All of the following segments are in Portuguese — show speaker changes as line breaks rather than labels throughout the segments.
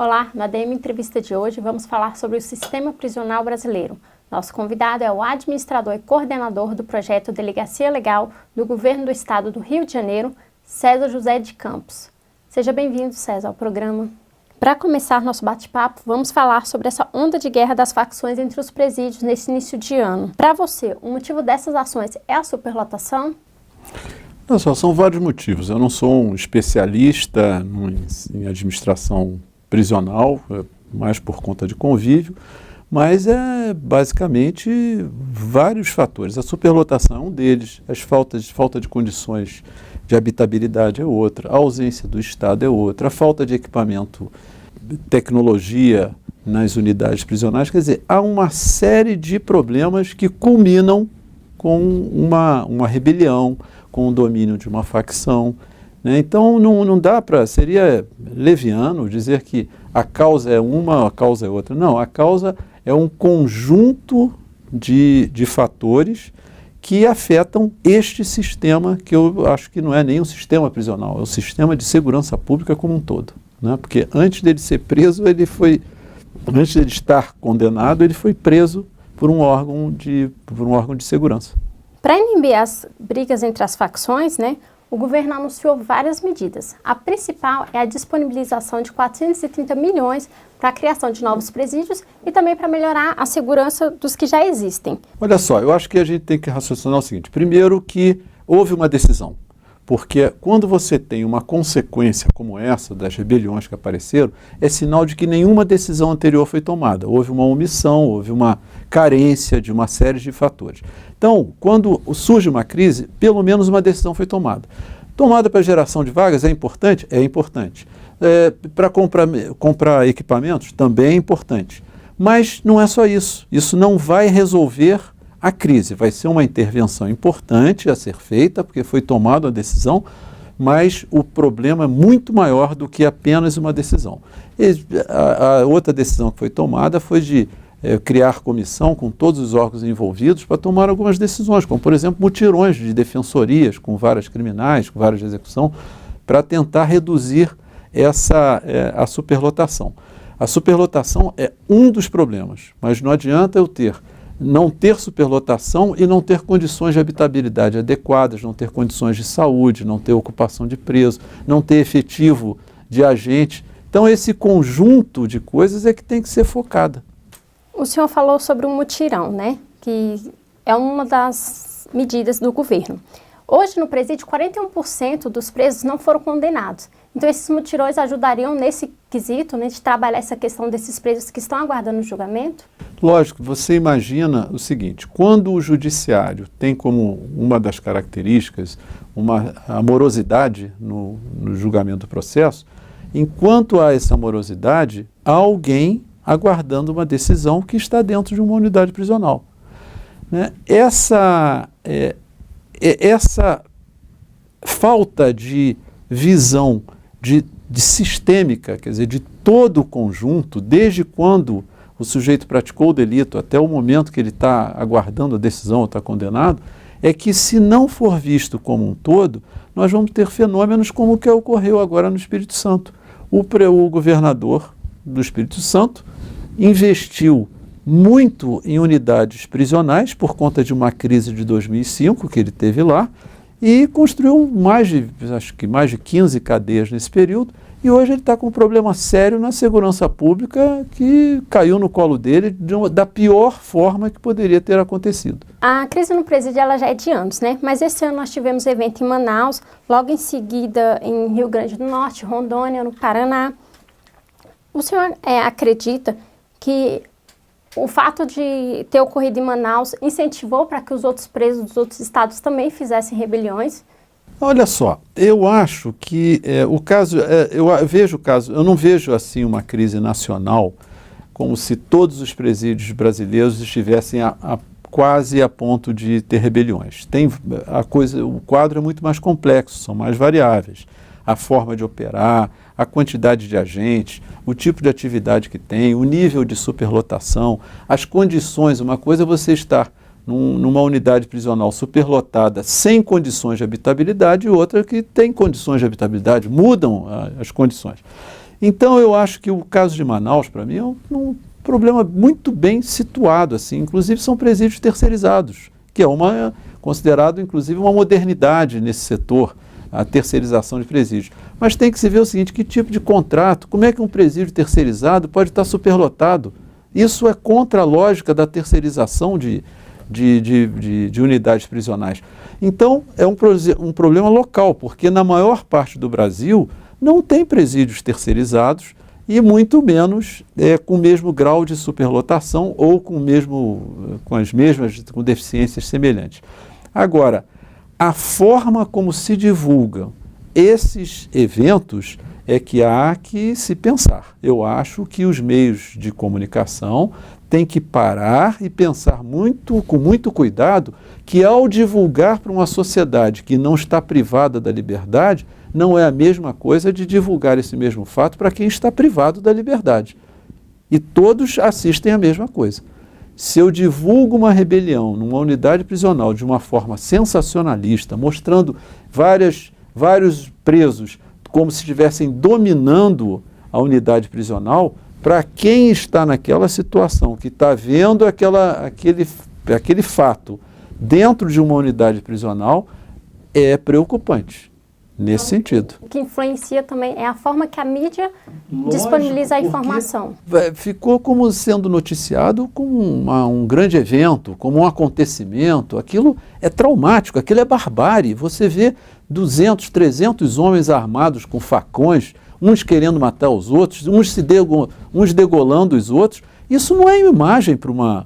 Olá, na ADM Entrevista de hoje vamos falar sobre o sistema prisional brasileiro. Nosso convidado é o administrador e coordenador do projeto Delegacia Legal do Governo do Estado do Rio de Janeiro, César José de Campos. Seja bem-vindo, César, ao programa. Para começar nosso bate-papo, vamos falar sobre essa onda de guerra das facções entre os presídios nesse início de ano. Para você, o motivo dessas ações é a superlotação?
Não, são vários motivos. Eu não sou um especialista em administração prisional, mais por conta de convívio, mas é basicamente vários fatores. A superlotação é um deles, falta de condições de habitabilidade é outra, a ausência do Estado é outra, a falta de equipamento, tecnologia nas unidades prisionais. Quer dizer, há uma série de problemas que culminam com uma rebelião, com o domínio de uma facção, né? Então não dá para, seria leviano dizer que a causa é uma, a causa é outra. Não, a causa é um conjunto de fatores que afetam este sistema, que eu acho que não é nem um sistema prisional, é o sistema de segurança pública como um todo, né? Porque antes dele ser preso, antes dele estar condenado, ele foi preso por um órgão de segurança.
Para inibir as brigas entre as facções, né, o governo anunciou várias medidas. A principal é a disponibilização de 430 milhões para a criação de novos presídios e também para melhorar a segurança dos que já existem.
Olha só, eu acho que a gente tem que raciocinar o seguinte. Primeiro que houve uma decisão, porque quando você tem uma consequência como essa, das rebeliões que apareceram, é sinal de que nenhuma decisão anterior foi tomada. Houve uma omissão, houve uma carência de uma série de fatores. Então, quando surge uma crise, pelo menos uma decisão foi tomada. Tomada para geração de vagas é importante? É importante. Para comprar equipamentos? Também é importante. Mas não é só isso. Isso não vai resolver a crise. Vai ser uma intervenção importante a ser feita, porque foi tomada a decisão, mas o problema é muito maior do que apenas uma decisão. A outra decisão que foi tomada foi de criar comissão com todos os órgãos envolvidos para tomar algumas decisões, como, por exemplo, mutirões de defensorias com varas criminais, com varas de execução, para tentar reduzir a superlotação. A superlotação é um dos problemas, mas não adianta eu não ter superlotação e não ter condições de habitabilidade adequadas, não ter condições de saúde, não ter ocupação de preso, não ter efetivo de agente. Então, esse conjunto de coisas é que tem que ser focada.
O senhor falou sobre o mutirão, né? Que é uma das medidas do governo. Hoje, no presídio, 41% dos presos não foram condenados. Então, esses mutirões ajudariam nesse quesito, né, de trabalhar essa questão desses presos que estão aguardando o julgamento?
Lógico, você imagina o seguinte, quando o judiciário tem como uma das características uma amorosidade no julgamento do processo, enquanto há essa amorosidade, há alguém aguardando uma decisão que está dentro de uma unidade prisional, né? Essa falta de visão de sistêmica, quer dizer, de todo o conjunto, desde quando o sujeito praticou o delito até o momento que ele está aguardando a decisão ou está condenado, é que, se não for visto como um todo, nós vamos ter fenômenos como o que ocorreu agora no Espírito Santo. O governador do Espírito Santo investiu muito em unidades prisionais por conta de uma crise de 2005 que ele teve lá e construiu acho que mais de 15 cadeias nesse período, e hoje ele está com um problema sério na segurança pública que caiu no colo dele da pior forma que poderia ter acontecido.
A crise no presídio ela já é de anos, né? Mas esse ano nós tivemos evento em Manaus, logo em seguida em Rio Grande do Norte, Rondônia, no Paraná. O senhor acredita que o fato de ter ocorrido em Manaus incentivou para que os outros presos dos outros estados também fizessem rebeliões?
Olha só, eu acho que o caso, eu não vejo assim uma crise nacional como se todos os presídios brasileiros estivessem quase a ponto de ter rebeliões. O quadro é muito mais complexo, são mais variáveis. A forma de operar, a quantidade de agentes, o tipo de atividade que tem, o nível de superlotação, as condições. Uma coisa é você estar numa unidade prisional superlotada sem condições de habitabilidade e outra que tem condições de habitabilidade, mudam as condições. Então eu acho que o caso de Manaus, para mim, é um problema muito bem situado, assim. Inclusive são presídios terceirizados, que é considerado, inclusive, uma modernidade nesse setor, a terceirização de presídios. Mas tem que se ver o seguinte, que tipo de contrato, como é que um presídio terceirizado pode estar superlotado? Isso é contra a lógica da terceirização de unidades prisionais. Então, é um problema local, porque na maior parte do Brasil não tem presídios terceirizados e muito menos com o mesmo grau de superlotação ou com deficiências semelhantes. Agora, a forma como se divulgam esses eventos é que há que se pensar. Eu acho que os meios de comunicação têm que parar e pensar com muito cuidado que ao divulgar para uma sociedade que não está privada da liberdade, não é a mesma coisa de divulgar esse mesmo fato para quem está privado da liberdade. E todos assistem a mesma coisa. Se eu divulgo uma rebelião numa unidade prisional de uma forma sensacionalista, mostrando vários presos como se estivessem dominando a unidade prisional, para quem está naquela situação, que está vendo aquele fato dentro de uma unidade prisional, é preocupante. Nesse sentido.
O que influencia também é a forma que a mídia disponibiliza a informação.
Ficou como sendo noticiado como um grande evento, como um acontecimento. Aquilo é traumático, aquilo é barbárie. Você vê 200, 300 homens armados com facões, uns querendo matar os outros, uns degolando os outros. Isso não é imagem para uma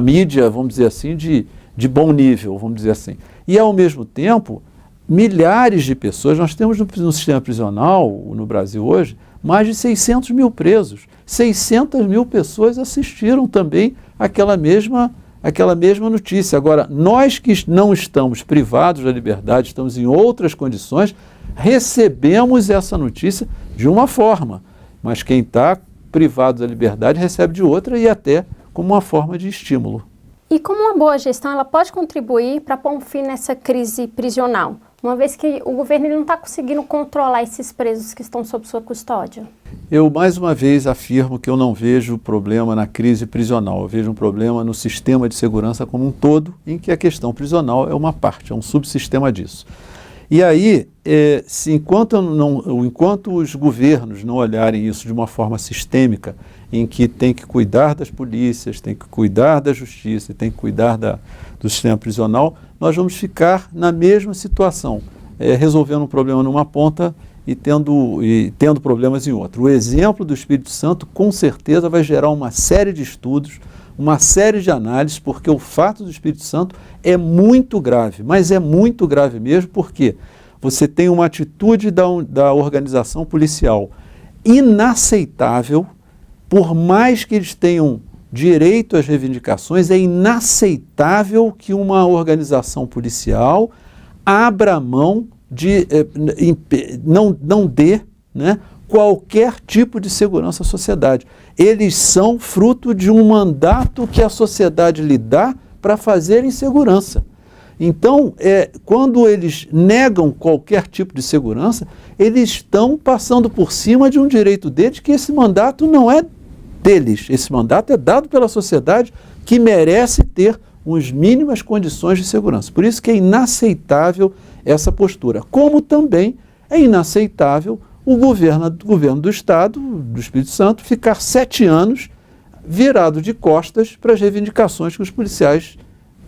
mídia, vamos dizer assim, de bom nível, vamos dizer assim. E, ao mesmo tempo, milhares de pessoas, nós temos no sistema prisional, no Brasil hoje, mais de 600 mil presos. 600 mil pessoas assistiram também àquela mesma notícia. Agora, nós que não estamos privados da liberdade, estamos em outras condições, recebemos essa notícia de uma forma, mas quem está privado da liberdade recebe de outra e até como uma forma de estímulo.
E como uma boa gestão, ela pode contribuir para pôr um fim nessa crise prisional, uma vez que o governo não está conseguindo controlar esses presos que estão sob sua custódia?
Eu, mais uma vez, afirmo que eu não vejo problema na crise prisional. Eu vejo um problema no sistema de segurança como um todo, em que a questão prisional é uma parte, é um subsistema disso. E aí, enquanto os governos não olharem isso de uma forma sistêmica, em que tem que cuidar das polícias, tem que cuidar da justiça, tem que cuidar do sistema prisional, nós vamos ficar na mesma situação, resolvendo um problema numa ponta e tendo problemas em outra. O exemplo do Espírito Santo, com certeza, vai gerar uma série de estudos, uma série de análises, porque o fato do Espírito Santo é muito grave, mas é muito grave mesmo, porque você tem uma atitude da organização policial inaceitável. Por mais que eles tenham direito às reivindicações, é inaceitável que uma organização policial abra mão não dê, né, qualquer tipo de segurança à sociedade. Eles são fruto de um mandato que a sociedade lhe dá para fazerem segurança. Então, quando eles negam qualquer tipo de segurança, eles estão passando por cima de um direito deles, que esse mandato não é deles. Esse mandato é dado pela sociedade, que merece ter as mínimas condições de segurança. Por isso que é inaceitável essa postura. Como também é inaceitável o governo do Estado, do Espírito Santo, ficar 7 anos virado de costas para as reivindicações que os policiais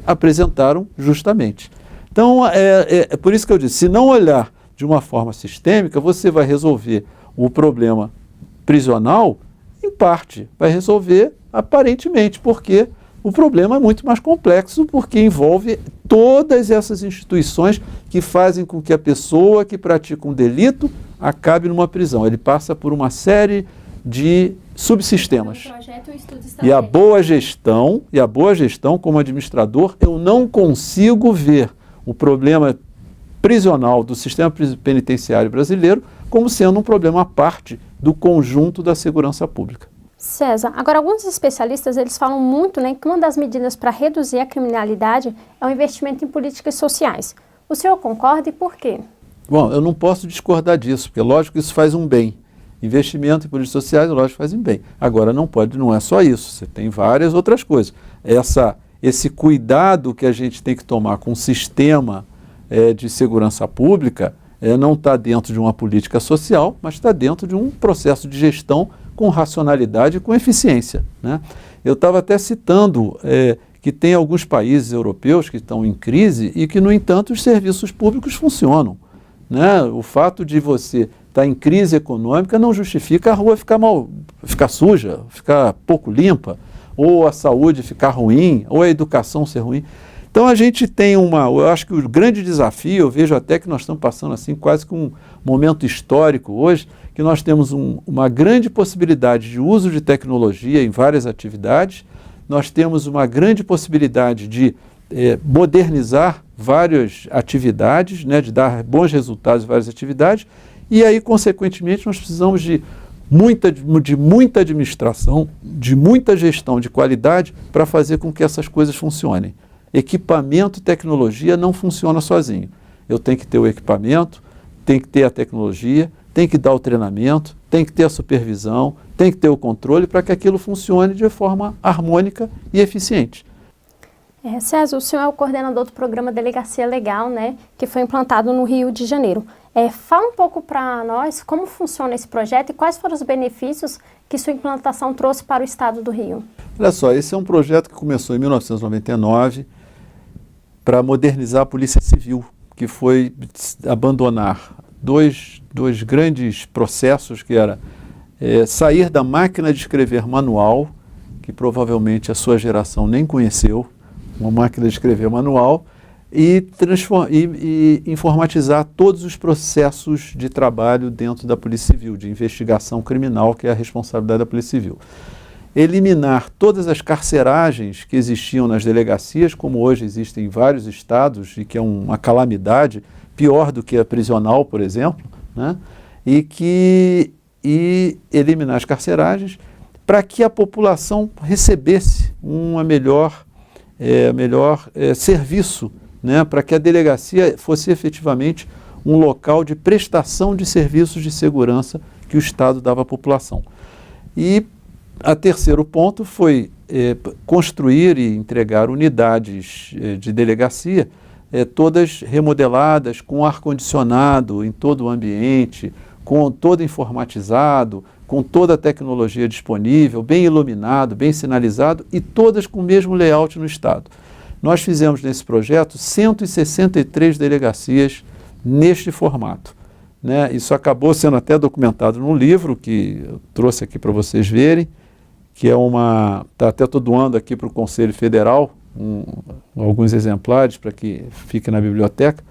apresentaram justamente. Então, é por isso que eu disse, se não olhar de uma forma sistêmica, você vai resolver o problema prisional, em parte, vai resolver aparentemente, porque o problema é muito mais complexo, porque envolve todas essas instituições que fazem com que a pessoa que pratica um delito acabe numa prisão. Ele passa por uma série de subsistemas. E a boa gestão, como administrador, eu não consigo ver o problema prisional do sistema penitenciário brasileiro como sendo um problema à parte do conjunto da segurança pública.
César, agora alguns especialistas eles falam muito, né, que uma das medidas para reduzir a criminalidade é o investimento em políticas sociais. O senhor concorda e por quê?
Bom, eu não posso discordar disso, porque lógico que isso faz um bem. Investimento em políticas sociais, lógico, faz um bem. Agora, não é só isso, você tem várias outras coisas. Esse cuidado que a gente tem que tomar com o sistema de segurança pública não está dentro de uma política social, mas está dentro de um processo de gestão com racionalidade e com eficiência, né? Eu estava até citando que tem alguns países europeus que estão em crise e que, no entanto, os serviços públicos funcionam, né? O fato de você estar em crise econômica não justifica a rua ficar suja, ficar pouco limpa, ou a saúde ficar ruim, ou a educação ser ruim. Então a gente tem eu acho que o grande desafio, eu vejo até que nós estamos passando assim quase que um momento histórico hoje, que nós temos uma grande possibilidade de uso de tecnologia em várias atividades, nós temos uma grande possibilidade de modernizar várias atividades, né, de dar bons resultados em várias atividades, e aí, consequentemente, nós precisamos de muita administração, de muita gestão de qualidade para fazer com que essas coisas funcionem. Equipamento e tecnologia não funciona sozinho. Eu tenho que ter o equipamento, tem que ter a tecnologia, tem que dar o treinamento, tem que ter a supervisão, tem que ter o controle para que aquilo funcione de forma harmônica e eficiente.
César, o senhor é o coordenador do programa Delegacia Legal, né, que foi implantado no Rio de Janeiro. Fala um pouco para nós como funciona esse projeto e quais foram os benefícios que sua implantação trouxe para o estado do Rio.
Olha só, esse é um projeto que começou em 1999 para modernizar a Polícia Civil, que foi abandonar dois grandes processos, que era sair da máquina de escrever manual, que provavelmente a sua geração nem conheceu, uma máquina de escrever manual, e informatizar todos os processos de trabalho dentro da Polícia Civil, de investigação criminal, que é a responsabilidade da Polícia Civil. Eliminar todas as carceragens que existiam nas delegacias, como hoje existem em vários estados, e que é uma calamidade, pior do que a prisional, por exemplo, né? E eliminar as carceragens para que a população recebesse um melhor serviço, né, para que a delegacia fosse efetivamente um local de prestação de serviços de segurança que o Estado dava à população. E o terceiro ponto foi construir e entregar unidades de delegacia, todas remodeladas, com ar-condicionado em todo o ambiente, com todo informatizado, com toda a tecnologia disponível, bem iluminado, bem sinalizado e todas com o mesmo layout no Estado. Nós fizemos nesse projeto 163 delegacias neste formato, né? Isso acabou sendo até documentado num livro que eu trouxe aqui para vocês verem, que até estou doando aqui para o Conselho Federal, alguns exemplares para que fique na biblioteca,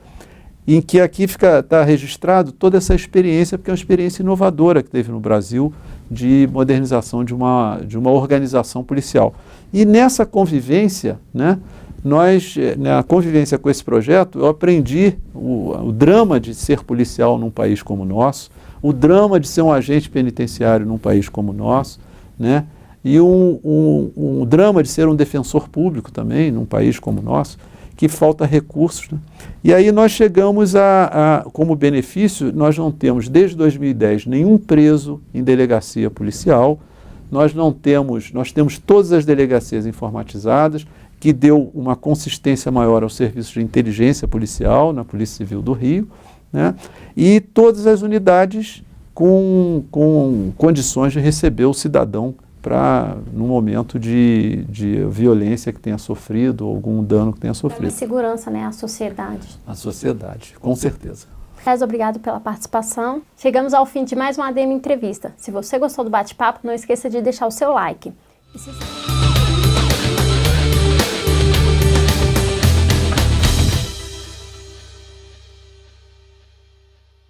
em que aqui está registrado toda essa experiência, porque é uma experiência inovadora que teve no Brasil de modernização de uma organização policial. E nessa convivência, né, na convivência com esse projeto, eu aprendi o drama de ser policial num país como o nosso, o drama de ser um agente penitenciário num país como o nosso, né, e um drama de ser um defensor público também num país como o nosso, que falta recursos, né? E aí nós chegamos como benefício, nós não temos desde 2010 nenhum preso em delegacia policial, nós temos todas as delegacias informatizadas, que deu uma consistência maior ao serviço de inteligência policial na Polícia Civil do Rio, né? E todas as unidades com condições de receber o cidadão num momento de violência que tenha sofrido, ou algum dano que tenha sofrido.
Uma segurança, né, à sociedade.
À sociedade, com certeza.
César, obrigado pela participação. Chegamos ao fim de mais uma ADM Entrevista. Se você gostou do bate-papo, não esqueça de deixar o seu like.